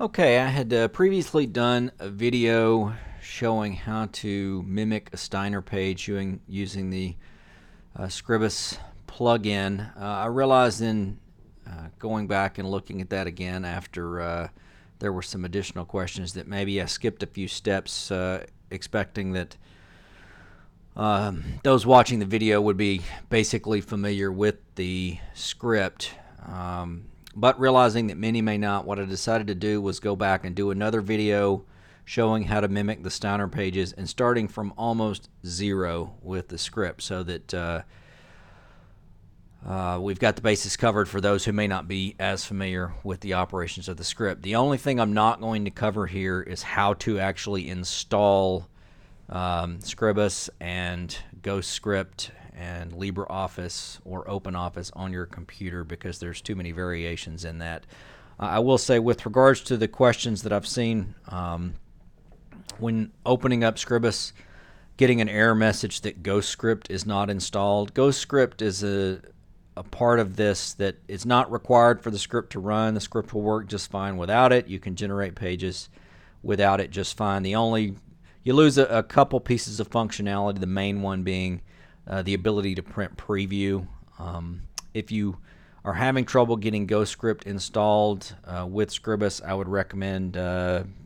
Okay, I had previously done a video showing how to mimic a Steiner page using the Scribus plugin. I realized in going back and looking at that again after there were some additional questions that maybe I skipped a few steps, expecting that those watching the video would be basically familiar with the script. But realizing that many may not, what I decided to do was go back and do another video showing how to mimic the Steiner pages and starting from almost zero with the script so that we've got the bases covered for those who may not be as familiar with the operations of the script. The only thing I'm not going to cover here is how to actually install Scribus and GhostScript and LibreOffice or OpenOffice on your computer because there's too many variations in that. I will say with regards to the questions that I've seen when opening up Scribus, getting an error message that GhostScript is not installed. GhostScript is a part of this that is not required for the script to run. The script will work just fine without it. You can generate pages without it just fine. You lose a couple pieces of functionality, the main one being the ability to print preview. If you are having trouble getting GhostScript installed with Scribus, I would recommend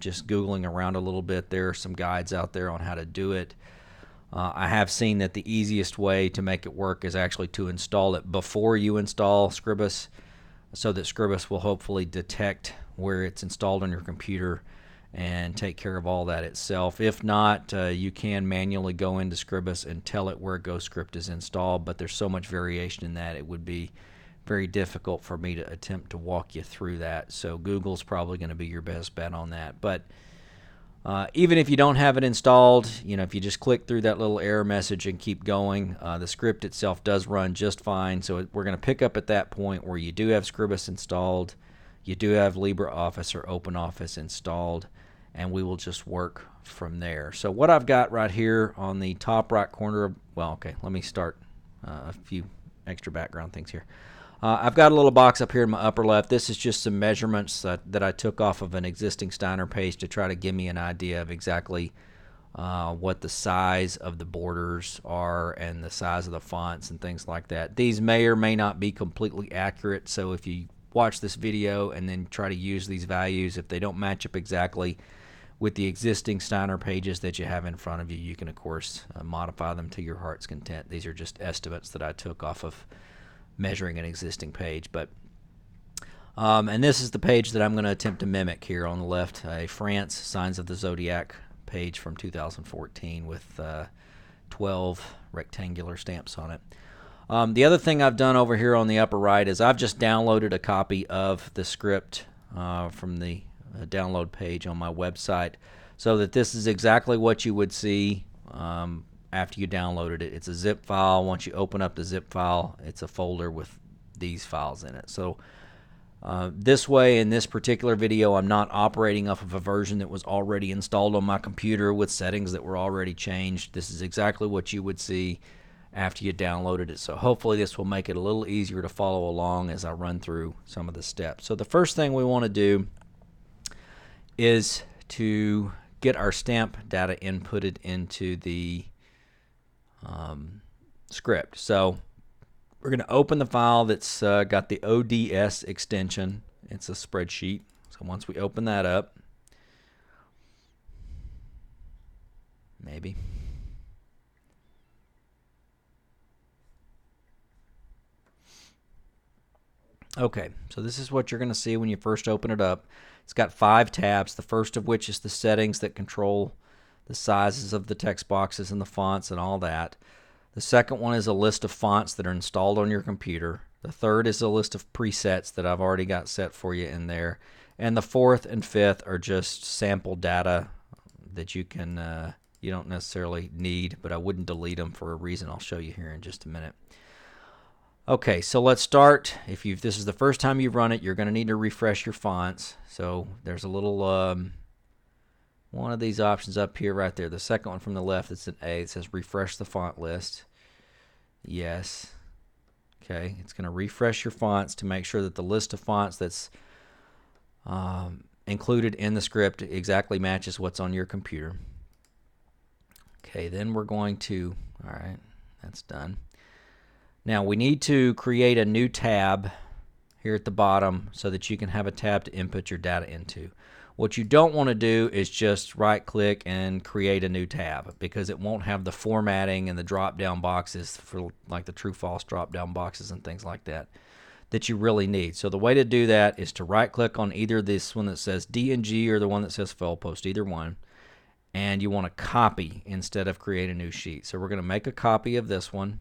just Googling around a little bit. There are some guides out there on how to do it. I have seen that the easiest way to make it work is actually to install it before you install Scribus, so that Scribus will hopefully detect where it's installed on your computer and take care of all that itself. If not, you can manually go into Scribus and tell it where GhostScript is installed, but there's so much variation in that it would be very difficult for me to attempt to walk you through that. So Google's probably going to be your best bet on that. But even if you don't have it installed, if you just click through that little error message and keep going, the script itself does run just fine. So we're going to pick up at that point where you do have Scribus installed, you do have LibreOffice or OpenOffice installed, and we will just work from there. So what I've got right here on the top right corner let me start a few extra background things here. I've got a little box up here in my upper left. This is just some measurements that I took off of an existing Steiner page to try to give me an idea of exactly what the size of the borders are and the size of the fonts and things like that. These may or may not be completely accurate, so if you watch this video and then try to use these values, if they don't match up exactly with the existing Steiner pages that you have in front of you, you can of course modify them to your heart's content. These are just estimates that I took off of measuring an existing page. And this is the page that I'm going to attempt to mimic here on the left, a France Signs of the Zodiac page from 2014 with 12 rectangular stamps on it. The other thing I've done over here on the upper right is I've just downloaded a copy of the script from the download page on my website, so that this is exactly what you would see after you downloaded it. It's a zip file. Once you open up the zip file, it's a folder with these files in it. So this way, in this particular video, I'm not operating off of a version that was already installed on my computer with settings that were already changed. This is exactly what you would see after you downloaded it. So hopefully this will make it a little easier to follow along as I run through some of the steps. So the first thing we want to do is to get our stamp data inputted into the script. So we're going to open the file that's got the ODS extension. It's a spreadsheet. So once we open that up, maybe. Okay, so this is what you're going to see when you first open it up. It's got 5 tabs, the first of which is the settings that control the sizes of the text boxes and the fonts and all that. The second one is a list of fonts that are installed on your computer. The third is a list of presets that I've already got set for you in there. And the fourth and fifth are just sample data that you don't necessarily need, but I wouldn't delete them for a reason I'll show you here in just a minute. Okay, so let's start. If this is the first time you've run it, you're going to need to refresh your fonts. So there's a little one of these options up here right there. The second one from the left, it's an A. It says refresh the font list. Yes. Okay, it's going to refresh your fonts to make sure that the list of fonts that's included in the script exactly matches what's on your computer. Okay, then we're going to, all right, that's done. Now we need to create a new tab here at the bottom so that you can have a tab to input your data into. What you don't want to do is just right click and create a new tab, because it won't have the formatting and the drop down boxes for like the true false drop down boxes and things like that you really need. So the way to do that is to right click on either this one that says DNG or the one that says file post, either one, and you want to copy instead of create a new sheet. So we're going to make a copy of this one.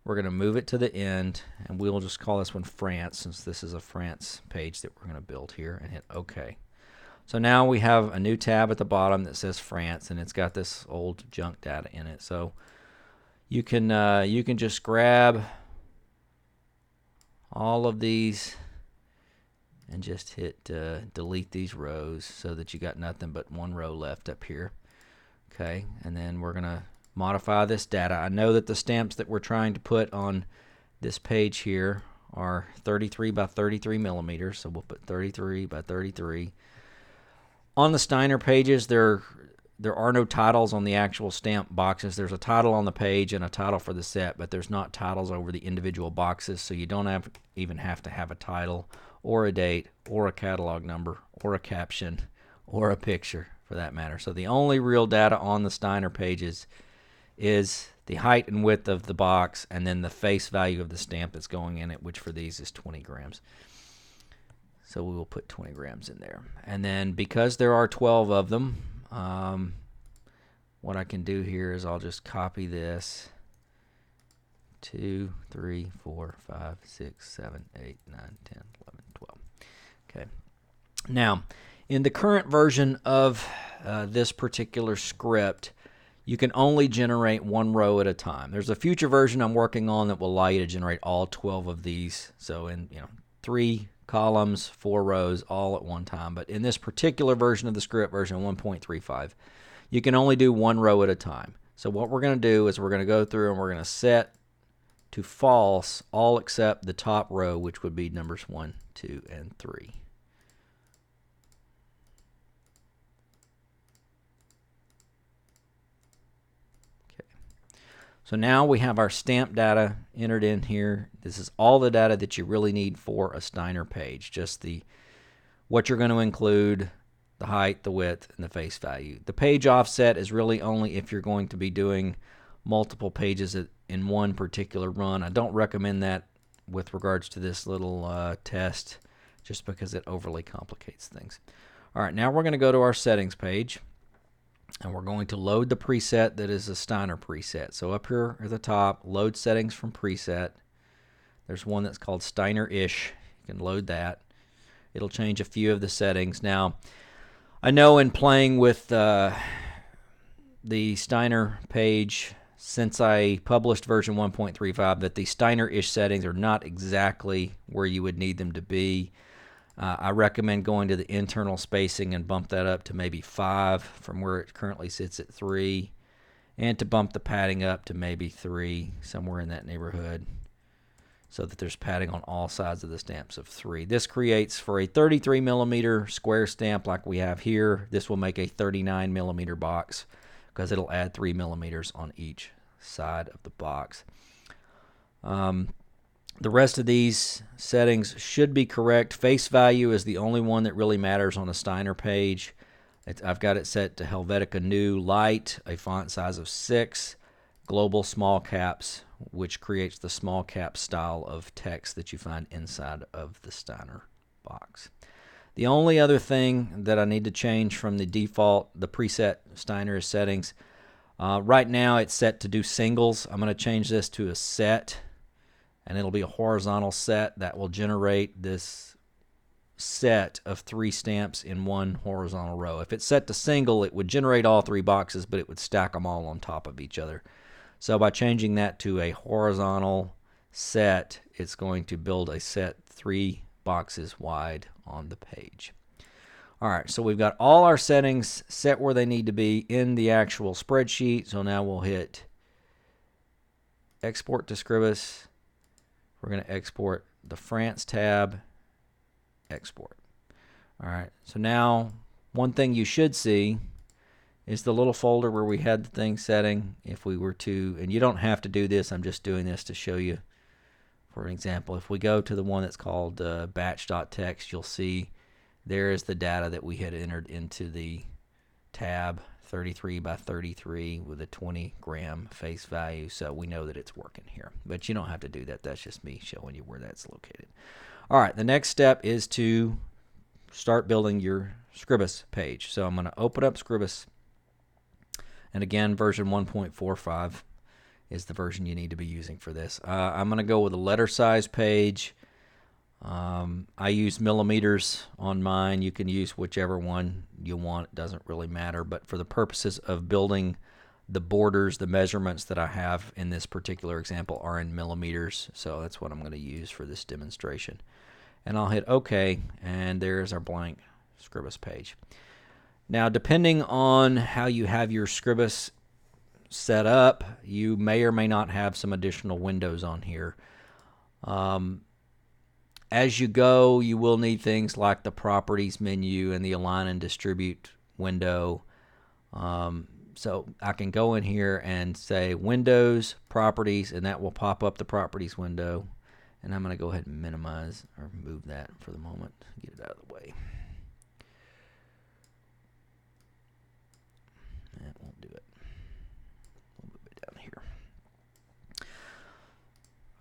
We're going to move it to the end, and we'll just call this one France, since this is a France page that we're going to build here, and hit OK. So now we have a new tab at the bottom that says France, and it's got this old junk data in it. So you can just grab all of these and just hit delete these rows so that you got nothing but one row left up here. Okay, and then we're going to modify this data. I know that the stamps that we're trying to put on this page here are 33 by 33 millimeters, so we'll put 33 by 33. On the Steiner pages, there are no titles on the actual stamp boxes. There's a title on the page and a title for the set, but there's not titles over the individual boxes, so you don't even have to have a title or a date or a catalog number or a caption or a picture for that matter. So the only real data on the Steiner pages is the height and width of the box and then the face value of the stamp that's going in it, which for these is 20 grams. So we will put 20 grams in there. And then because there are 12 of them, what I can do here is I'll just copy this 2, 3, 4, 5, 6, 7, 8, 9, 10, 11, 12. Okay. Now, in the current version of this particular script, you can only generate one row at a time. There's a future version I'm working on that will allow you to generate all 12 of these. So in 3 columns, 4 rows, all at one time. But in this particular version of the script, version 1.35, you can only do one row at a time. So what we're going to do is we're going to go through and we're going to set to false all except the top row, which would be numbers 1, 2, and 3. So now we have our stamp data entered in here. This is all the data that you really need for a Steiner page, just what you're going to include, the height, the width, and the face value. The page offset is really only if you're going to be doing multiple pages in one particular run. I don't recommend that with regards to this little test, just because it overly complicates things. All right, now we're going to go to our settings page. And we're going to load the preset that is a Steiner preset. So up here at the top, load settings from preset. There's one that's called Steiner-ish. You can load that. It'll change a few of the settings. Now, I know in playing with the Steiner page, since I published version 1.35, that the Steiner-ish settings are not exactly where you would need them to be. I recommend going to the internal spacing and bump that up to maybe 5 from where it currently sits at 3, and to bump the padding up to maybe 3, somewhere in that neighborhood, so that there's padding on all sides of the stamps of 3. This creates, for a 33 millimeter square stamp like we have here, this will make a 39 millimeter box, because it'll add 3 millimeters on each side of the box. The rest of these settings should be correct. Face value is the only one that really matters on a Steiner page. I've got it set to Helvetica New Light, a font size of 6, global small caps, which creates the small cap style of text that you find inside of the Steiner box. The only other thing that I need to change from the default, the preset Steiner settings, right now it's set to do singles. I'm going to change this to a set, and it'll be a horizontal set that will generate this set of 3 stamps in one horizontal row. If it's set to single, it would generate all 3 boxes, but it would stack them all on top of each other. So by changing that to a horizontal set, it's going to build a set 3 boxes wide on the page. All right, so we've got all our settings set where they need to be in the actual spreadsheet. So now we'll hit Export to Scribus. We're going to export the France tab, export. All right, so now one thing you should see is the little folder where we had the thing setting. If we were to, and you don't have to do this, I'm just doing this to show you for an example. If we go to the one that's called batch.txt, you'll see there is the data that we had entered into the tab, 33 by 33 with a 20 gram face value, so we know that it's working here. But you don't have to do that. That's just me showing you where that's located. All right, the next step is to start building your Scribus page. So I'm going to open up Scribus, and again, version 1.45 is the version you need to be using for this. I'm going to go with a letter size page. I use millimeters on mine. You can use whichever one you want. It doesn't really matter. But for the purposes of building the borders, the measurements that I have in this particular example are in millimeters. So that's what I'm going to use for this demonstration. And I'll hit OK, and there's our blank Scribus page. Now, depending on how you have your Scribus set up, you may or may not have some additional windows on here. As you go, you will need things like the Properties menu and the Align and Distribute window. So I can go in here and say Windows, Properties, and that will pop up the Properties window. And I'm going to go ahead and minimize or move that for the moment, get it out of the way. That won't do it. We'll move it down here.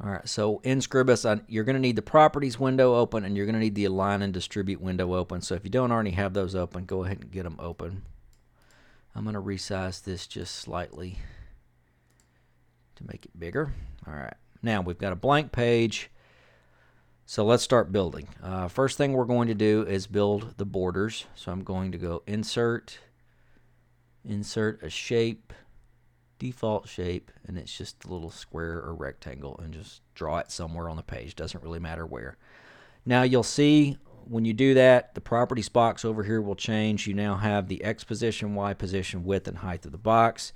All right, so in Scribus, you're going to need the Properties window open, and you're going to need the Align and Distribute window open. So if you don't already have those open, go ahead and get them open. I'm going to resize this just slightly to make it bigger. All right, now we've got a blank page. So let's start building. First thing we're going to do is build the borders. So I'm going to go Insert, Insert a shape, default shape, and it's just a little square or rectangle, and just draw it somewhere on the page. Doesn't really matter where. Now you'll see when you do that, the properties box over here will change. You now have the X position, Y position, width, and height of the box.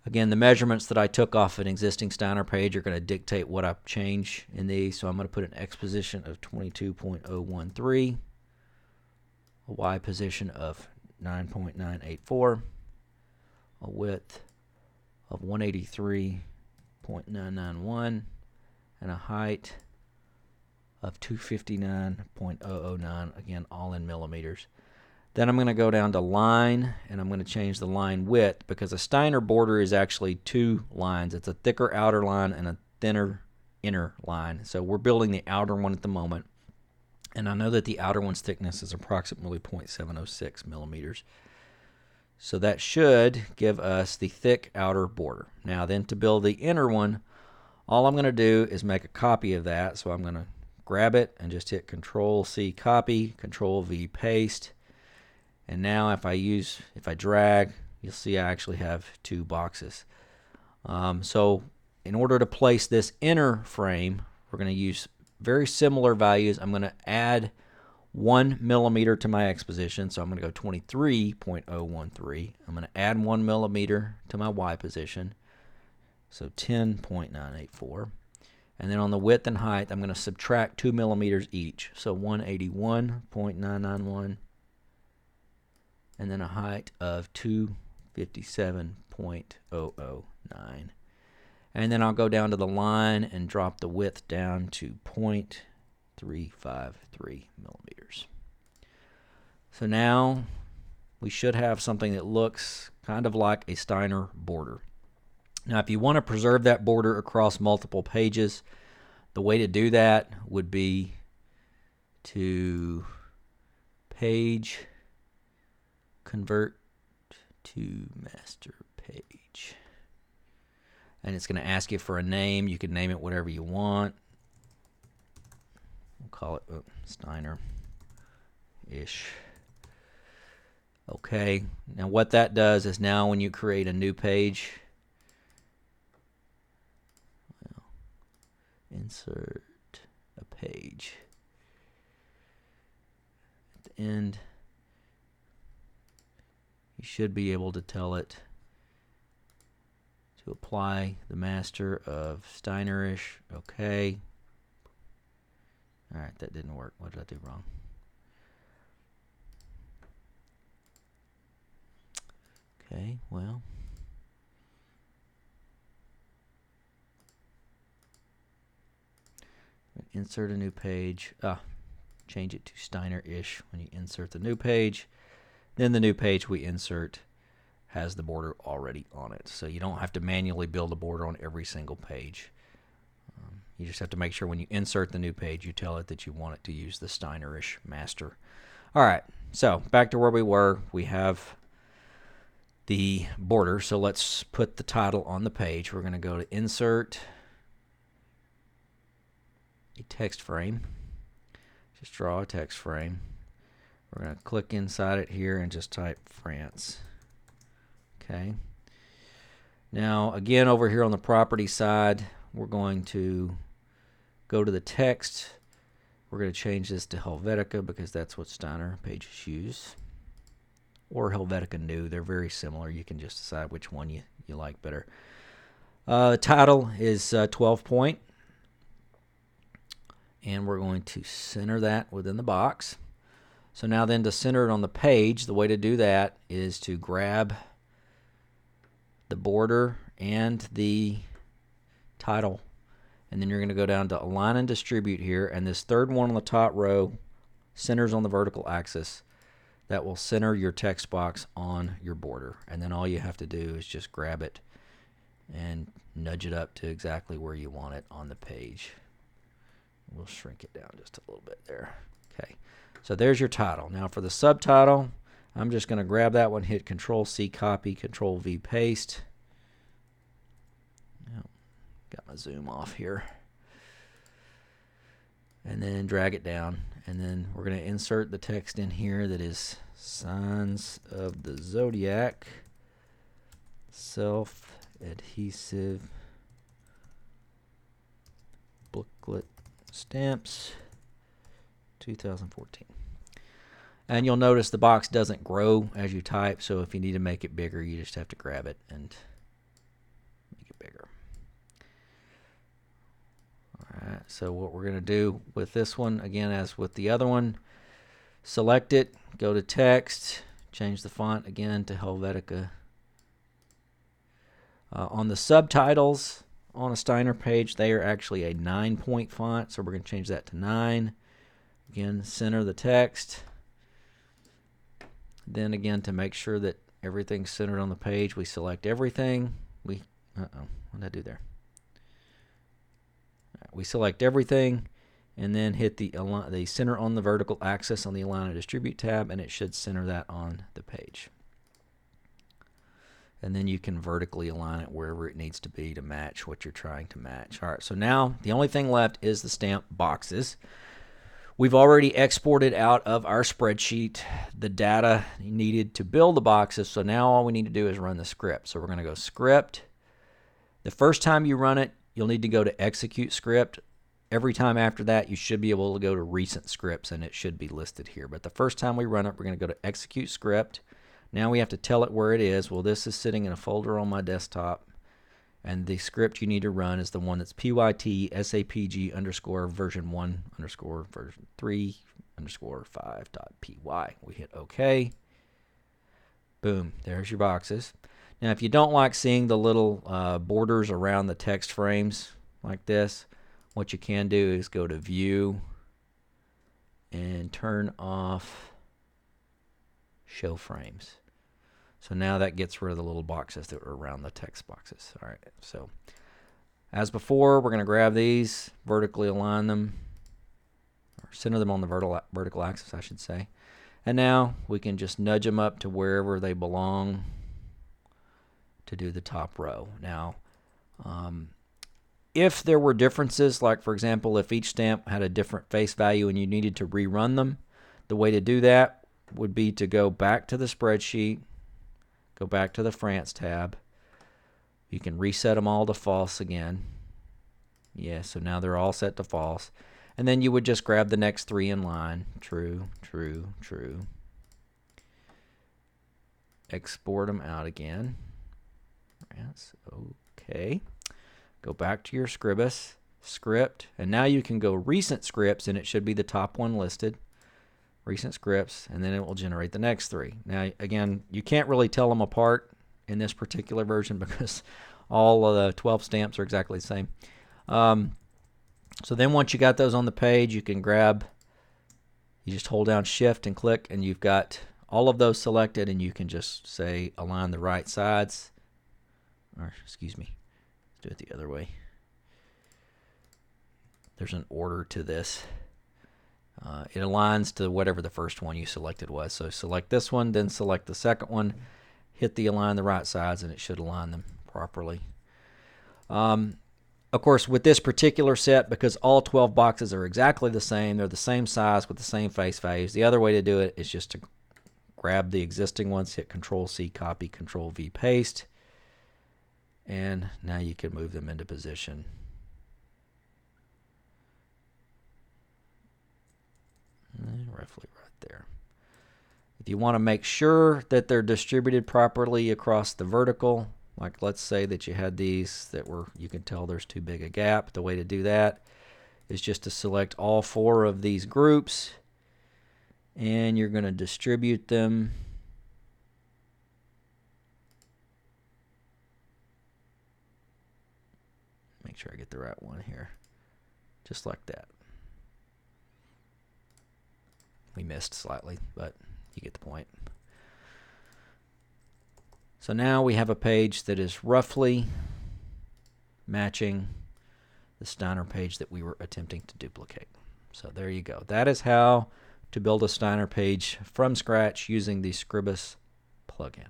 Again, the measurements that I took off an existing Steiner page are going to dictate what I change in these. So I'm going to put an X position of 22.013, a Y position of 9.984, a width of 183.991, and a height of 259.009, again, all in millimeters. Then I'm going to go down to line, and I'm going to change the line width, because a Steiner border is actually two lines. It's a thicker outer line and a thinner inner line. So we're building the outer one at the moment, and I know that the outer one's thickness is approximately 0.706 millimeters. So that should give us the thick outer border. Now then, to build the inner one, all I'm going to do is make a copy of that. So I'm going to grab it and just hit Control-C copy, Control-V paste. And now if I drag, you'll see I actually have two boxes. So in order to place this inner frame, we're going to use very similar values. I'm going to add 1 millimeter to my X position, so I'm going to go 23.013. I'm going to add 1 millimeter to my Y position, so 10.984. And then on the width and height, I'm going to subtract 2 millimeters each, so 181.991. And then a height of 257.009. And then I'll go down to the line and drop the width down to 0.353 millimeters. So now we should have something that looks kind of like a Steiner border. Now if you want to preserve that border across multiple pages, the way to do that would be to page convert to master page, and it's going to ask you for a name. You can name it whatever you want. We'll call it Steiner-ish. Okay, now what that does is now when you create a new page, insert a page at the end, you should be able to tell it to apply the master of Steiner-ish. Okay. All right, that didn't work. What did I do wrong? Okay, well, insert a new page. Change it to Steiner-ish when you insert the new page. Then the new page we insert has the border already on it. So you don't have to manually build a border on every single page. You just have to make sure when you insert the new page, you tell it that you want it to use the Steiner-ish master. All right, so back to where we were. We have the border, so let's put the title on the page. We're going to go to Insert, a text frame. Just draw a text frame. We're going to click inside it here and just type France. Okay. Now, again, over here on the property side, we're going to go to the text. We're going to change this to Helvetica because that's what Steiner pages use. Or Helvetica New. They're very similar. You can just decide which one you like better. The title is 12 point. And we're going to center that within the box. So now then, to center it on the page, the way to do that is to grab the border and the title. And then you're going to go down to Align and Distribute here. And this third one on the top row centers on the vertical axis. That will center your text box on your border. And then all you have to do is just grab it and nudge it up to exactly where you want it on the page. We'll shrink it down just a little bit there. Okay, so there's your title. Now for the subtitle, I'm just going to grab that one, hit Control-C, copy, Control-V, paste. Got my zoom off here. And then drag it down. And then we're going to insert the text in here that is Signs of the Zodiac, Self-Adhesive Booklet Stamps 2014. And you'll notice the box doesn't grow as you type, so if you need to make it bigger, you just have to grab it and make it bigger. Alright, so what we're going to do with this one, again as with the other one, select it, go to text, change the font again to Helvetica. On the subtitles, on a Steiner page, they are actually a 9-point font, so we're going to change that to 9. Again, center the text. Then again, to make sure that everything's centered on the page, we select everything. What did I do there? Right, we select everything, and then hit the center on the vertical axis on the Align and Distribute tab, and it should center that on the page. And then you can vertically align it wherever it needs to be to match what you're trying to match. All right, so now the only thing left is the stamp boxes. We've already exported out of our spreadsheet the data needed to build the boxes, so now all we need to do is run the script. So we're going to go Script. The first time you run it, you'll need to go to Execute Script. Every time after that, you should be able to go to Recent Scripts, and it should be listed here. But the first time we run it, we're going to go to Execute Script. Now we have to tell it where it is. Well, this is sitting in a folder on my desktop, and the script you need to run is the one that's PYT SAPG _ version 1 _ version 3 _ 5.py. We hit OK. Boom, there's your boxes. Now, if you don't like seeing the little borders around the text frames like this, what you can do is go to View and turn off Show Frames. So now that gets rid of the little boxes that were around the text boxes. All right, so as before, we're going to grab these, vertically align them, or center them on the vertical axis, I should say. And now we can just nudge them up to wherever they belong to do the top row. Now, if there were differences, like for example, if each stamp had a different face value and you needed to rerun them, the way to do that would be to go back to the spreadsheet, go back to the France tab. You can reset them all to false again. Yeah, so now they're all set to false. And then you would just grab the next 3 in line. True, true, true. Export them out again. France, okay. Go back to your Scribus script. And now you can go Recent Scripts, and it should be the top one listed. Recent Scripts, and then it will generate the next 3. Now, again, you can't really tell them apart in this particular version because all of the 12 stamps are exactly the same. So then once you got those on the page, you can grab, you just hold down Shift and click, and you've got all of those selected, and you can just say align the right sides, or excuse me, let's do it the other way. There's an order to this. It aligns to whatever the first one you selected was. So select this one, then select the second one, hit the align the right sides, and it should align them properly. Of course, with this particular set, because all 12 boxes are exactly the same, they're the same size with the same face values, the other way to do it is just to grab the existing ones, hit Control-C, copy, Control-V, paste, and now you can move them into position. Roughly right there. If you want to make sure that they're distributed properly across the vertical, like let's say that you had these that were, you can tell there's too big a gap. The way to do that is just to select all 4 of these groups, and you're going to distribute them make sure I get the right one here, just like that. We missed slightly, but you get the point. So now we have a page that is roughly matching the Steiner page that we were attempting to duplicate. So there you go. That is how to build a Steiner page from scratch using the Scribus plugin.